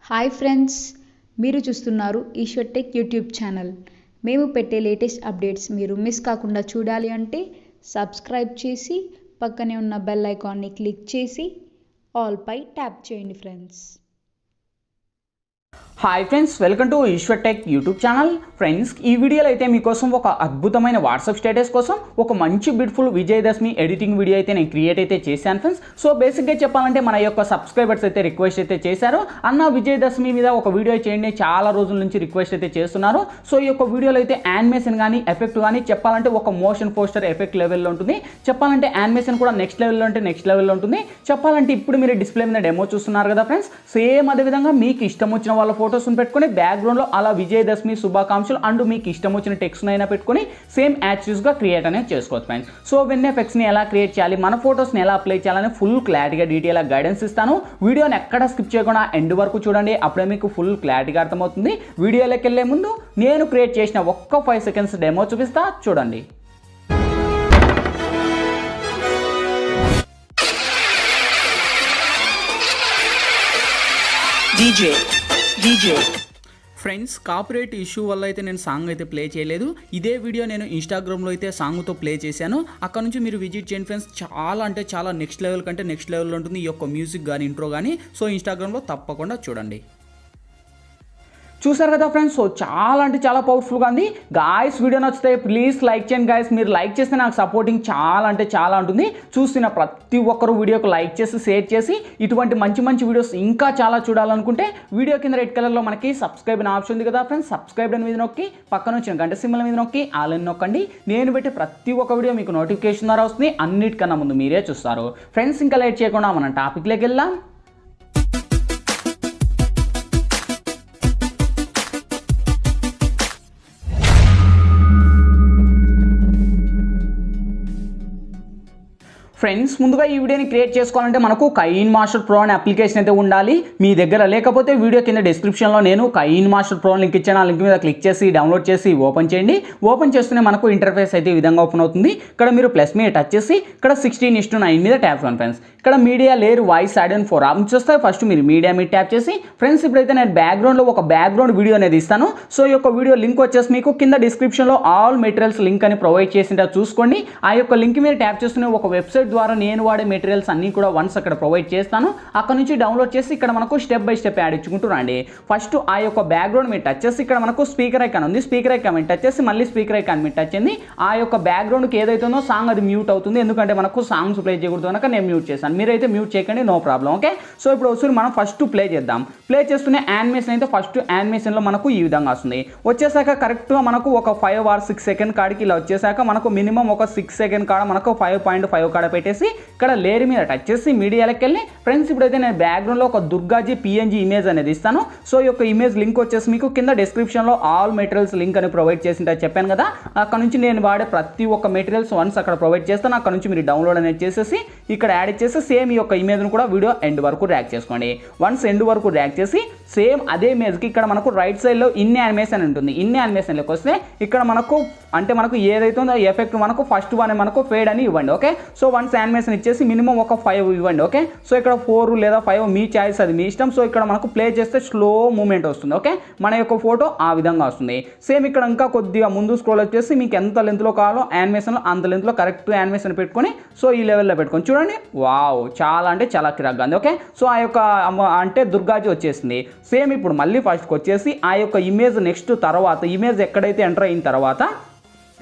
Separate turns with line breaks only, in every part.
Hi friends, మీరు చూస్తున్నారు Eshwar tech YouTube channel. మేము పెట్టే లేటెస్ట్ అప్డేట్స్ మీరు మిస్ కాకుండా చూడాలి అంటే సబ్స్క్రైబ్ చేసి పక్కనే ఉన్న బెల్ ఐకాన్ని క్లిక్ చేసి ఆల్ పై ట్యాప్ చేయండి friends.
Hi friends, welcome to Eshwar tech YouTube channel. Friends, ఈ వీడియోలో అయితే మీకోసం ఒక అద్భుతమైన వాట్సాప్ స్టేటస్ కోసం ఒక మంచి బ్యూటిఫుల్ విజయదశమి ఎడిటింగ్ వీడియో అయితే నేను క్రియేట్ అయితే చేశాను ఫ్రెండ్స్. సో బేసిక్గా చెప్పాలంటే మన యొక్క సబ్స్క్రైబర్స్ అయితే రిక్వెస్ట్ అయితే చేశారు, అన్న విజయదశమి మీద ఒక వీడియో చేయండి, చాలా రోజుల నుంచి రిక్వెస్ట్ అయితే చేస్తున్నారు. సో ఈ యొక్క వీడియోలో అయితే యానిమేషన్ కానీ ఎఫెక్ట్ కానీ చెప్పాలంటే ఒక మోషన్ పోస్టర్ ఎఫెక్ట్ లెవెల్లో ఉంటుంది. చెప్పాలంటే యానిమేషన్ కూడా నెక్స్ట్ లెవెల్లో అంటే నెక్స్ట్ లెవెల్లో ఉంటుంది. చెప్పాలంటే ఇప్పుడు మీరు డిస్ప్లే మీద డెమో చూస్తున్నారు కదా ఫ్రెండ్స్, సేమ్ అదేవిధంగా మీకు ఇష్టం వచ్చిన వాళ్ళ ఫోటోస్ని పెట్టుకొని బ్యాక్గ్రౌండ్లో అలా విజయదశమి శుభాకాంక్షలు అండ్ మీకు ఇష్టం వచ్చిన టెక్స్ట్ అయినా పెట్టుకొని సేమ్ యాక్చువల్గా క్రియేట్ అనేది చేసుకోవచ్చు ఫ్రెండ్స్. సో వెన్ ఎఫెక్ట్స్ని ఎలా క్రియేట్ చేయాలి, మన ఫోటోస్ని ఎలా అప్లై చేయాలని ఫుల్ క్లారిటీగా డీటెయిల్గా గైడెన్స్ ఇస్తాను. వీడియోని ఎక్కడ స్కిప్ చేయకుండా ఎండ్ వరకు చూడండి, అప్పుడే మీకు ఫుల్ క్లారిటీగా అర్థమవుతుంది. వీడియోలోకి వెళ్ళే ముందు నేను క్రియేట్ చేసిన ఒక్క 5 సెకండ్స్ డెమో చూపిస్తా, చూడండి. ఫ్రెండ్స్, కాపీరైట్ ఇష్యూ వల్ల అయితే నేను సాంగ్ అయితే ప్లే చేయలేదు. ఇదే వీడియో నేను ఇన్స్టాగ్రామ్లో అయితే సాంగ్తో ప్లే చేశాను. అక్కడ నుంచి మీరు విజిట్ చేయండి ఫ్రెండ్స్. చాలా అంటే చాలా నెక్స్ట్ లెవెల్ కంటే నెక్స్ట్ లెవెల్లో ఉంటుంది ఈ యొక్క మ్యూజిక్ కానీ ఇంట్రో కానీ. సో ఇన్స్టాగ్రామ్లో తప్పకుండా చూడండి. చూసారు కదా ఫ్రెండ్స్, సో చాలా అంటే చాలా పవర్ఫుల్గా ఉంది. గాయస్, వీడియో నచ్చితే ప్లీజ్ లైక్ చేయండి గాయస్. మీరు లైక్ చేస్తే నాకు సపోర్టింగ్ చాలా అంటే చాలా ఉంటుంది. చూసిన ప్రతి ఒక్కరు వీడియోకి లైక్ చేసి షేర్ చేసి ఇటువంటి మంచి మంచి వీడియోస్ ఇంకా చాలా చూడాలనుకుంటే వీడియో కింద రెడ్ కలర్లో మనకి సబ్స్క్రైబ్ అనే ఆప్షన్ ఉంది కదా ఫ్రెండ్స్, సబ్స్క్రైబ్ మీద నొక్కి పక్కన వచ్చిన గంట సింబల్ మీద నొక్కి ఆల్ అని నొక్కండి. నేను పెట్టే ప్రతి ఒక్క వీడియో మీకు నోటిఫికేషన్ ద్వారా వస్తుంది. అన్నిటికన్నా ముందు మీరే చూస్తారు ఫ్రెండ్స్. ఇంకా లేట్ చేయకుండా మనం టాపిక్లోకి వెళ్దాం. ఫ్రెండ్స్, ముందుగా ఈ వీడియోని క్రియేట్ చేసుకోవాలంటే మనకు కైన్మాస్టర్ ప్రో అనే అప్లికేషన్ అయితే ఉండాలి. మీ దగ్గర లేకపోతే వీడియో కింద డిస్క్రిప్షన్లో నేను కైన్మాస్టర్ ప్రో లింక్ ఇచ్చాను. ఆ లింక్ మీద క్లిక్ చేసి డౌన్లోడ్ చేసి ఓపెన్ చేయండి. ఓపెన్ చేస్తూనే మనకు ఇంటర్ఫేస్ అయితే ఈ విధంగా ఓపెన్ అవుతుంది. ఇక్కడ మీరు ప్లస్ మీద టచ్ చేసి ఇక్కడ 16:9 మీద ట్యాప్ చేయండి ఫ్రెండ్స్. ఇక్కడ media layer voice add and 4 options వస్తాయి. ఫస్ట్ మీరు మీడియా మీద ట్యాప్ చేసి ఫ్రెండ్స్, ఇప్పుడైతే నేను బ్యాక్గ్రౌండ్లో ఒక బ్యాక్గ్రౌండ్ వీడియో అనేది ఇస్తాను. సో ఈ యొక్క వీడియో లింక్ వచ్చేసి మీకు కింద డిస్క్రిప్షన్లో ఆల్ మెటీరియల్స్ లింక్ అని ప్రొవైడ్ చేసింటే చూసుకోండి. ఆ యొక్క లింక్ మీద ట్యాప్ చేస్తూనే ఒక వెబ్సైట్ ద్వారా నేను వాడే మెటీరియల్స్ అన్నీ కూడా వన్స్ అక్కడ ప్రొవైడ్ చేస్తాను. అక్కడ నుంచి డౌన్లోడ్ చేసి ఇక్కడ మనకు స్టెప్ బై స్టెప్ యాడ్ ఇచ్చుకుంటూ రండి. ఫస్ట్ ఆ యొక్క బ్యాక్గ్రౌండ్ మీద టచ్ చేసి ఇక్కడ మనకు స్పీకర్ ఐకాన్ ఉంది. స్పీకర్ ఐకాన్ మీద టచ్ చేసి మళ్ళీ స్పీకర్ ఐకాన్ మీద టచ్ చేయండి. ఆ యొక్క బ్యాక్గ్రౌండ్కి ఏదైతే ఉందో సాంగ్ అది మ్యూట్ అవుతుంది, ఎందుకంటే మనకు సాంగ్స్ ప్లే చేయకూడదు కనుక నేను మ్యూట్ చేశాను. మీరైతే మ్యూట్ చేయకండి, నో ప్రాబ్లం. ఓకే, సో ఇప్పుడు ఒకసారి మనం ఫస్ట్ ప్లే చేద్దాం. ప్లే చేస్తూనే యానిమేషన్ అయితే ఫస్ట్ యానిమేషన్లో మనకు ఈ విధంగా వస్తుంది. వచ్చేసాక కరెక్ట్గా మనకు ఒక 5 or 6 సెకండ్ కాడికి ఇలా వచ్చేసాక మనకు మినిమం ఒక 6 సెకండ్ కాడ మనకు 5.5 కాడ పెట్టేసి ఇక్కడ లేయర్ మీద టచ్ చేసి మీడియాలోకి వెళ్ళి ఫ్రెండ్స్, ఇప్పుడైతే నేను బ్యాక్గ్రౌండ్లో ఒక దుర్గాజీ PNG ఇమేజ్ అనేది ఇస్తాను. సో ఈ యొక్క ఇమేజ్ లింక్ వచ్చేసి మీకు కింద డిస్క్రిప్షన్లో ఆల్ మెటీరియల్స్ లింక్ అని ప్రొవైడ్ చేసింటే చెప్పాను కదా. అక్కడ నుంచి నేను వాడే ప్రతి ఒక్క మెటీరియల్స్ వన్స్ అక్కడ ప్రొవైడ్ చేస్తాను. అక్కడ నుంచి మీరు డౌన్లోడ్ అనేది చేసేసి ఇక్కడ యాడ్ చేసి సేమ్ ఈ యొక్క ఇమేజ్ను కూడా వీడియో ఎండ్ వరకు ర్యాక్ చేసుకోండి. వన్స్ ఎండ్ వరకు ర్యాక్ చేసి సేమ్ అదే ఇమేజ్కి ఇక్కడ మనకు రైట్ సైడ్లో ఇన్ యానిమేషన్ ఉంటుంది. ఇన్ యానిమేషన్లోకి వస్తే ఇక్కడ మనకు అంటే మనకు ఏదైతే ఉందో ఎఫెక్ట్ మనకు ఫస్ట్ వన్ మనకు ఫేడ్ అని ఇవ్వండి. ఓకే, సో వన్స్ యానిమేషన్ ఇచ్చేసి మినిమం ఒక 5 ఇవ్వండి. ఓకే, సో ఇక్కడ 4 లేదా 5 మీ చాయిస్, అది మీ ఇష్టం. సో ఇక్కడ మనకు ప్లే చేస్తే స్లో మూమెంట్ వస్తుంది. ఓకే, మన యొక్క ఫోటో ఆ విధంగా వస్తుంది. సేమ్ ఇక్కడ ఇంకా కొద్దిగా ముందు స్క్రోల్ వచ్చేసి మీకు ఎంత లెంత్లో కావాలో యానిమేషన్లో అంత లెంత్లో కరెక్ట్ యానిమేషన్ పెట్టుకొని సో ఈ లెవెల్లో పెట్టుకొని చూడండి. వావ్, చాలా అంటే చాలా కిరాక్గా ఉంది. ఓకే, సో ఆ యొక్క అంటే దుర్గాజీ వచ్చేసింది. సేమ్ ఇప్పుడు మళ్ళీ ఫస్ట్కి వచ్చేసి ఆ యొక్క ఇమేజ్ నెక్స్ట్ తర్వాత ఇమేజ్ ఎక్కడైతే ఎంటర్ అయిన తర్వాత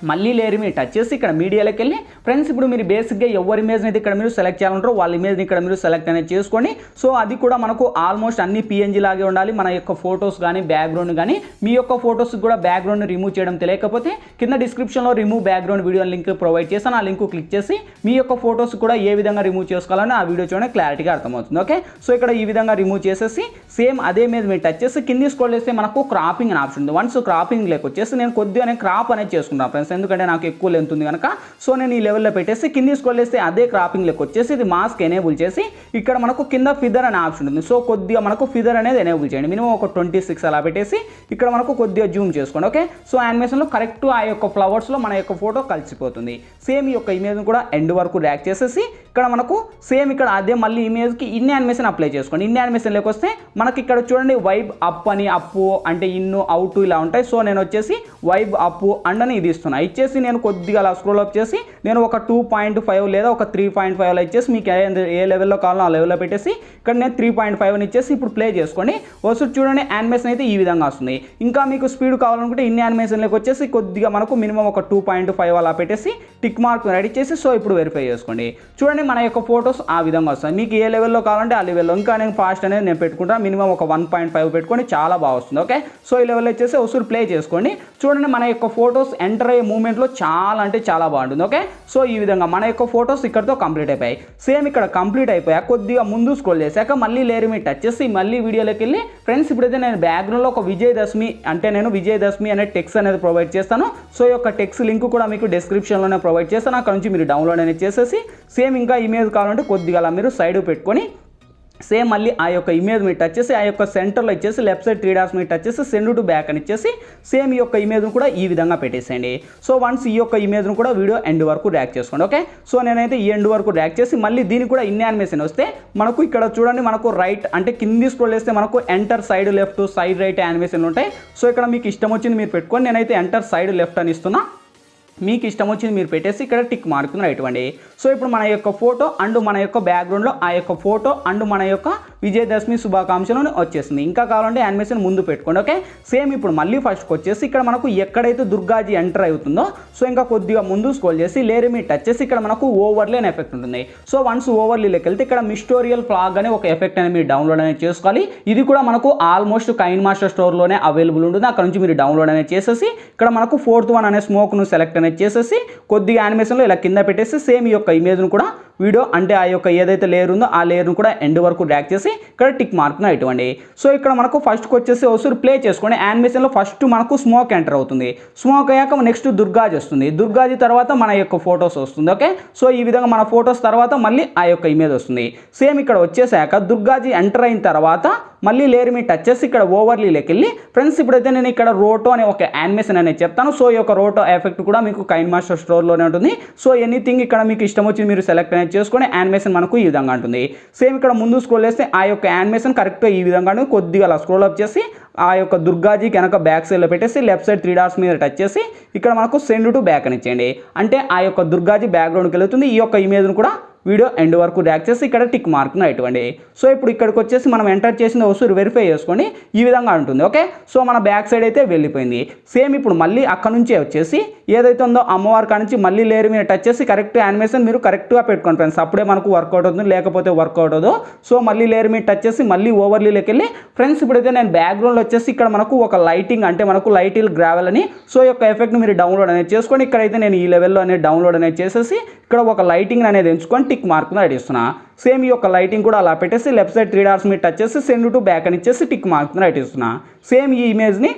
మళ్ళీ లేయర్ మీద టచ్ చేసి ఇక్కడ మీడియాలోకి వెళ్ళి ఫ్రెండ్స్, ఇప్పుడు మీరు బేసిక్గా ఎవరి ఇమేజ్ని అయితే ఇక్కడ మీరు సెలెక్ట్ చేయాలంటారో వాళ్ళ ఇమేజ్ని ఇక్కడ మీరు సెలెక్ట్ అనేది చేసుకోండి. సో అది కూడా మనకు ఆల్మోస్ట్ అన్ని PNG లాగే ఉండాలి. మన యొక్క ఫొటోస్ కానీ బ్యాక్గ్రౌండ్ కానీ మీ యొక్క ఫొటోస్కి కూడా బ్యాక్గ్రౌండ్ రిమూవ్ చేయడం తెలియకపోతే కింద డిస్క్రిప్షన్లో remove background video link provide చేస్తాను. ఆ లింక్ క్లిక్ చేసి మీ యొక్క ఫొటోస్ కూడా ఏ విధంగా రిమూవ్ చేసుకోవాలని ఆ వీడియో చూడండి, క్లారిటీగా అర్థమవుతుంది. ఓకే, సో ఇక్కడ ఈ విధంగా రిమూవ్ చేసేసి సేమ్ అదే ఇమేజ్ మీద టచ్ చేసి కింది స్క్రోల్ చేస్తే మనకు క్రాపింగ్ అనే ఆప్షన్ ఉంది. వన్స్ క్రాపింగ్ లేక వచ్చేసి నేను కొద్దిగా క్రాప్ అనేది చేసుకుంటాను ఫ్రెండ్స్. చేస్తాను, ఎందుకంటే నాకు ఎక్కువ లెంత్ ఉంది కనుక. సో నేను ఈ లెవెల్లో పెట్టేసి కింది స్క్రోల్ చేస్తే అదే క్రాపింగ్ లెక్క వచ్చేసి ఇది మాస్క్ ఎనేబుల్ చేసి ఇక్కడ మనకు కింద ఫిదర్ అనే ఆప్షన్ ఉంటుంది. సో కొద్దిగా మనకు ఫిదర్ అనేది ఎనేబుల్ చేయండి, మినిమం ఒక 26 అలా పెట్టేసి ఇక్కడ మనకు కొద్దిగా జూమ్ చేసుకోండి. ఓకే, సో యానిమేషన్లో కరెక్ట్ ఆ యొక్క ఫ్లవర్స్లో మన యొక్క ఫోటో కలిసిపోతుంది. సేమ్ ఈ యొక్క ఇమేజ్ని కూడా ఎండ్ వరకు డ్రాగ్ చేసేసి ఇక్కడ మనకు సేమ్ ఇక్కడ అదే మళ్ళీ ఇమేజ్కి ఇన్ యానిమేషన్ అప్లై చేసుకోండి. ఇన్ యానిమేషన్లోకి వస్తే మనకి ఇక్కడ చూడండి వైబ్ అప్ అని, అప్పు అంటే ఇన్ను అవుట్ ఇలా ఉంటాయి. సో నేను వచ్చేసి వైబ్ అప్ అండ్ అని ఇది ఇస్తున్నా. ఇచ్చేసి నేను కొద్దిగా అలా స్క్రోల్ అప్ చేసి నేను ఒక 2.5 లేదా ఒక 3.5 ఇచ్చేసి మీకు ఏ లెవెల్లో కావాలో ఆ లెవెల్లో పెట్టేసి ఇక్కడ నేను 3.5 అని ఇచ్చేసి ఇప్పుడు ప్లే చేసుకోండి. వస్తు చూడండి యానిమేషన్ అయితే ఈ విధంగా వస్తుంది. ఇంకా మీకు స్పీడ్ కావాలనుకుంటే ఇన్ యానిమేషన్లోకి వచ్చేసి కొద్దిగా మనకు మినిమం ఒక 2.5 అలా పెట్టేసి టిక్ మార్క్ రెడీ చేసి సో ఇప్పుడు వెరిఫై చేసుకోండి. చూడండి మన యొక్క ఫొటోస్ ఆ విధంగా వస్తాయి. మీకు ఏ లెవెల్లో కావాలంటే ఆ లెవెల్లో. ఇంకా నేను ఫాస్ట్ అనేది నేను పెట్టుకుంటాను, మినిమం ఒక 1.5 పెట్టుకొని చాలా బాగా వస్తుంది. ఓకే, సో ఈ లెవెల్లో వచ్చేసి ఒకసారి ప్లే చేసుకోండి. చూడండి మన యొక్క ఫొటోస్ ఎంటర్ అయ్యే మూమెంట్లో చాలా అంటే చాలా బాగుంటుంది. ఓకే, సో ఈ విధంగా మన యొక్క ఫొటోస్ ఇక్కడతో కంప్లీట్ అయిపోయాయి. సేమ్ ఇక్కడ కంప్లీట్ అయిపోయాక కొద్దిగా ముందు స్క్రోల్ చేశాక మళ్ళీ లేయర్ మీద టచ్ చేసి మళ్ళీ వీడియోలోకి వెళ్ళి ఫ్రెండ్స్ ఇప్పుడైతే నేను బ్యాక్గ్రౌండ్లో ఒక విజయదశమి అంటే నేను విజయదశమి అనే టెక్స్ట్ అనేది ప్రొవైడ్ చేస్తాను. సో ఈ యొక్క టెక్స్ట్ లింక్ కూడా మీకు డిస్క్రిప్షన్లోనే ప్రొవైడ్ చేస్తాను, అక్కడ నుంచి మీరు డౌన్లోడ్ అనేది చేసేసి సేమ్ ఇంకా ఇమేజ్ కావాలంటే కొద్దిగా అలా మీరు సైడ్ పెట్టుకొని సేమ్ మళ్ళీ ఆ యొక్క ఇమేజ్ మీద టచ్ చేసి ఆ యొక్క సెంటర్లో ఇచ్చేసి లెఫ్ట్ సైడ్ 3 డాట్స్ మీద టచ్ చేసి సెండ్ టు బ్యాక్ అని ఇచ్చేసి సేమ్ ఈ యొక్క ఇమేజ్ను కూడా ఈ విధంగా పెట్టేసేయండి. సో వన్స్ ఈ యొక్క ఇమేజ్ను కూడా వీడియో ఎండ్ వరకు డ్రాగ్ చేసుకోండి. ఓకే, సో నేనైతే ఈ ఎండ్ వరకు డ్రాగ్ చేసి మళ్ళీ దీనికి కూడా ఇన్ యానిమేషన్ వస్తే మనకు ఇక్కడ చూడండి మనకు రైట్ అంటే కింది స్క్రోల్ చేస్తే మనకు enter side left side right యానిమేషన్లు ఉంటాయి. సో ఇక్కడ మీకు ఇష్టం వచ్చింది మీరు పెట్టుకొని నేనైతే ఎంటర్ సైడ్ లెఫ్ట్ అని ఇస్తున్నా, మీకు ఇష్టం వచ్చింది మీరు పెట్టేసి ఇక్కడ టిక్ మార్కుని ఇవ్వండి. సో ఇప్పుడు మన యొక్క ఫోటో అండ్ మన యొక్క బ్యాక్గ్రౌండ్లో ఆ యొక్క ఫోటో అండ్ మన యొక్క విజయదశమి శుభాకాంక్షలు వచ్చేసింది. ఇంకా కావాలంటే యానిమేషన్ ముందు పెట్టుకోండి. ఓకే, సేమ్ ఇప్పుడు మళ్ళీ ఫస్ట్కి వచ్చేసి ఇక్కడ మనకు ఎక్కడైతే దుర్గాజీ ఎంటర్ అవుతుందో సో ఇంకా కొద్దిగా ముందు స్క్రోల్ చేసి లేయర్ మీద టచ్ చేసి ఇక్కడ మనకు ఓవర్లే అనే ఎఫెక్ట్ ఉంటుంది. సో వన్స్ ఓవర్లీలోకి వెళ్తే ఇక్కడ మిస్టోరియల్ ఫ్లాగ్ అనే ఒక ఎఫెక్ట్ అనేది మీరు డౌన్లోడ్ అనేది చేసుకోవాలి. ఇది కూడా మనకు ఆల్మోస్ట్ కైన్మాస్టర్ స్టోర్లోనే అవైలబుల్ ఉంటుంది, అక్కడ నుంచి మీరు డౌన్లోడ్ అనేది చేసేసి ఇక్కడ మనకు 4th వన్ అనే స్మోక్ను సెలెక్ట్ అనేది చేసేసి కొద్దిగా యానిమేషన్లో ఇలా కింద పెట్టేసి సేమ్ ఈ యొక్క ఇమేజ్ను కూడా వీడియో అంటే ఆ యొక్క ఏదైతే లేయర్ ఉందో ఆ లేయర్ను కూడా ఎండ్ వరకు డ్రాగ్ చేసి ఇక్కడ టిక్ మార్క్ను ఇవ్వండి. సో ఇక్కడ మనకు ఫస్ట్కి వచ్చేసి ఒకసారి ప్లే చేసుకోండి. యానిమేషన్లో ఫస్ట్ మనకు స్మోక్ ఎంటర్ అవుతుంది, స్మోక్ అయ్యాక నెక్స్ట్ దుర్గాజీ వస్తుంది, దుర్గాజీ తర్వాత మన యొక్క ఫొటోస్ వస్తుంది. ఓకే, సో ఈ విధంగా మన ఫొటోస్ తర్వాత మళ్ళీ ఆ యొక్క ఇమేజ్ వస్తుంది. సేమ్ ఇక్కడ వచ్చేసాక దుర్గాజీ ఎంటర్ అయిన తర్వాత మళ్ళీ లేయర్ మీద టచ్ చేసి ఇక్కడ ఓవర్లీలోకి వెళ్ళి ఫ్రెండ్స్ ఇప్పుడైతే నేను ఇక్కడ రోటో అనే ఒక యానిమేషన్ అనేది చెప్తాను. సో ఈ యొక్క రోటో ఎఫెక్ట్ కూడా మీకు కైన్మాస్టర్ స్టోర్లోనే ఉంటుంది. సో ఎనీథింగ్ ఇక్కడ మీకు ఇష్టం వచ్చి మీరు సెలెక్ట్ అనేది చేసుకొని యానిమేషన్ మనకు ఈ విధంగా ఉంటుంది. సేమ్ ఇక్కడ ముందు స్క్రోల్ చేస్తే ఆ యొక్క యానిమేషన్ కరెక్ట్గా ఈ విధంగా కొద్దిగా అలా స్క్రోల్ అప్ చేసి ఆ యొక్క దుర్గాజీ కనుక బ్యాక్ సైడ్లో పెట్టేసి లెఫ్ట్ సైడ్ 3 డాట్స్ మీద టచ్ చేసి ఇక్కడ మనకు సెండ్ టు బ్యాక్ అని ఇచ్చేయండి. అంటే ఆ యొక్క దుర్గాజీ బ్యాక్గ్రౌండ్కి వెళ్తుంది. ఈ యొక్క ఇమేజ్ను కూడా వీడియో ఎండ్ వరకు డ్రాగ్ చేసి ఇక్కడ టిక్ మార్క్ను ఇవ్వండి. సో ఇప్పుడు ఇక్కడికి వచ్చేసి మనం ఎంటర్ చేసిన వస్తువు వెరిఫై చేసుకొని ఈ విధంగా ఉంటుంది. ఓకే, సో మన బ్యాక్ సైడ్ అయితే వెళ్ళిపోయింది. సేమ్ ఇప్పుడు మళ్ళీ అక్కడ నుంచే వచ్చేసి ఏదైతే ఉందో అమ్మవారి కానించి మళ్ళీ లేయర్ మీద టచ్ చేసి కరెక్ట్ యానిమేషన్ మీరు కరెక్ట్గా పెట్టుకోండి ఫ్రెండ్స్, అప్పుడే మనకు వర్కౌట్ అవుతుంది, లేకపోతే వర్కౌట్ అవుతుంది. సో మళ్ళీ లేయర్ మీద టచ్ చేసి మళ్ళీ ఓవర్లీలోకి వెళ్ళి ఫ్రెండ్స్ ఇప్పుడైతే నేను బ్యాక్గ్రౌండ్లో వచ్చేసి ఇక్కడ మనకు ఒక లైటింగ్ అంటే మనకు లైట్ గ్రావెల్ అని సో ఈ యొక్క ఎఫెక్ట్ మీరు డౌన్లోడ్ అనేది చేసుకొని ఇక్కడైతే నేను ఈ లెవెల్లో అనేది డౌన్లోడ్ అనేది చేసేసి ఇక్కడ ఒక లైటింగ్ అనేది ఎంచుకొని టిక్ మార్క్ను అడిస్తున్నా. సేమ్ ఈ యొక్క లైటింగ్ కూడా అలా పెట్టేసి లెఫ్ట్ సైడ్ 3 డాట్స్ మీద టచ్ చేసి సెండ్ టు బ్యాక్ అని ఇచ్చేసి టిక్ మార్క్ను అడిస్తున్నా. సేమ్ ఈ ఇమేజ్ని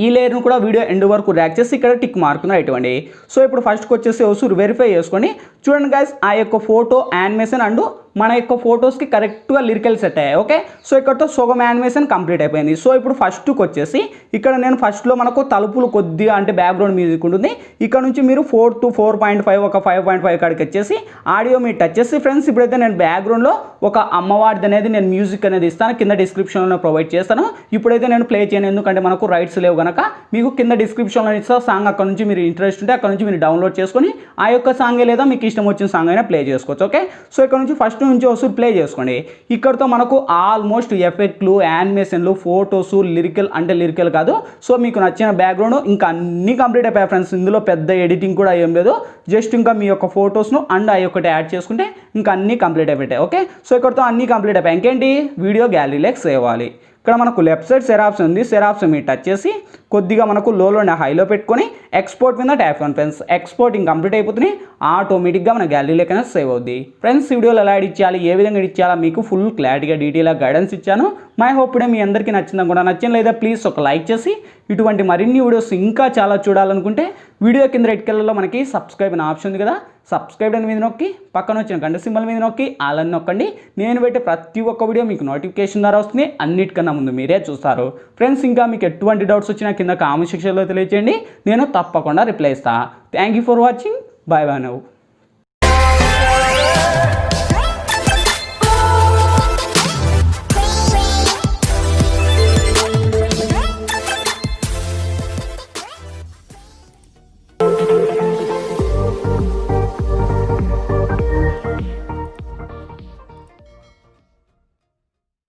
ఈ లేయర్ను కూడా వీడియో ఎండ్ వరకు డ్రాగ్ చేసి ఇక్కడ టిక్ మార్క్ను ఇవ్వండి. సో ఇప్పుడు ఫస్ట్కి వచ్చేసి ఒకసారి వెరిఫై చేసుకొని చూడండి గైస్ ఆ యొక్క ఫోటో యానిమేషన్ అండ్ మన యొక్క ఫొటోస్కి కరెక్ట్గా లిరికల్ సెట్ అయ్యాయి. ఓకే, సో ఇక్కడతో సగం యానిమేషన్ కంప్లీట్ అయిపోయింది. సో ఇప్పుడు ఫస్ట్కి వచ్చేసి ఇక్కడ నేను ఫస్ట్లో మనకు తలుపులు కొద్దిగా అంటే బ్యాక్గ్రౌండ్ మ్యూజిక్ ఉంటుంది. ఇక్కడ నుంచి మీరు 4 to 4.5 ఒక 5.5 కాడికి వచ్చేసి ఆడియో మీద టచ్ చేసి ఫ్రెండ్స్ ఇప్పుడైతే నేను బ్యాక్గ్రౌండ్లో ఒక అమ్మవారిది అనేది నేను మ్యూజిక్ అనేది ఇస్తాను, కింద డిస్క్రిప్షన్లో ప్రొవైడ్ చేస్తాను. ఇప్పుడైతే నేను ప్లే చేయను ఎందుకంటే మనకు రైట్స్ లేవు కనుక, మీకు కింద డిస్క్రిప్షన్లో ఇస్తా సాంగ్, అక్కడ నుంచి మీరు ఇంట్రెస్ట్ ఉంటే అక్కడ నుంచి మీరు డౌన్లోడ్ చేసుకొని ఆ యొక్క సాంగే లేదా మీకు ఇష్టం వచ్చిన సాంగ్ అయినా ప్లే చేసుకోవచ్చు. ఓకే, సో ఇక్కడ నుంచి ఫస్ట్ నుంచి వస్తూ ప్లే చేసుకోండి. ఇక్కడతో మనకు ఆల్మోస్ట్ ఎఫెక్ట్లు, యానిమేషన్లు, ఫోటోస్, లిరికల్ కాదు, సో మీకు నచ్చిన బ్యాక్గ్రౌండ్ ఇంకా అన్నీ కంప్లీట్ అయిపోయాయి ఫ్రెండ్స్. ఇందులో పెద్ద ఎడిటింగ్ కూడా ఏం లేదు, జస్ట్ ఇంకా మీ యొక్క ఫొటోస్ను అండ్ ఆ యొక్కటి యాడ్ చేసుకుంటే ఇంకా అన్నీ కంప్లీట్ అయిపోయాయి. ఓకే, సో ఇక్కడతో అన్నీ కంప్లీట్ అయిపోయాయి. ఇంకేంటి వీడియో గ్యాలరీలోకి సేవ్ అవ్వాలి. ఇక్కడ మనకు లెఫ్ట్ సైడ్ సెరాప్స్ ఉంది, సెరాప్స్ మీరు టచ్ చేసి కొద్దిగా మనకు లోలోనే హైలో పెట్టుకొని ఎక్స్పోర్ట్ మీద tap on friends. Exporting complete అయిపోతుంది, ఆటోమేటిక్గా మన గ్యాలరీలోకైనా సేవ్ అవుద్ది. ఫ్రెండ్స్ వీడియోలో ఎలా ఎడిట్ చేయాలి, ఏ విధంగా ఎడిట్ చేయాలా మీకు ఫుల్ క్లారిటీగా డీటెయిల్గా గైడెన్స్ ఇచ్చాను. మై హోప్ మీ అందరికీ నచ్చింది కూడా. నచ్చిన లేదా ప్లీజ్ ఒక లైక్ చేసి ఇటువంటి మరిన్ని వీడియోస్ ఇంకా చాలా చూడాలనుకుంటే వీడియో కింద రెడ్ కలర్లో మనకి సబ్స్క్రైబ్ అనే ఆప్షన్ ఉంది కదా, సబ్స్క్రైబ్ అని మీద నొక్కి పక్కన వచ్చిన గంట సింబల్ మీద నొక్కి ఆల్ అని నొక్కండి. నేను పెట్టే ప్రతి ఒక్క వీడియో మీకు నోటిఫికేషన్ ద్వారా వస్తుంది, అన్నిటికన్నా ముందు మీరే చూస్తారు. ఫ్రెండ్స్ ఇంకా మీకు ఎటువంటి డౌట్స్ వచ్చినా కింద కామెంట్ సెక్షన్లో తెలియజేయండి, నేను తప్పకుండా రిప్లై ఇస్తాను. Thank you for watching. Bye bye now.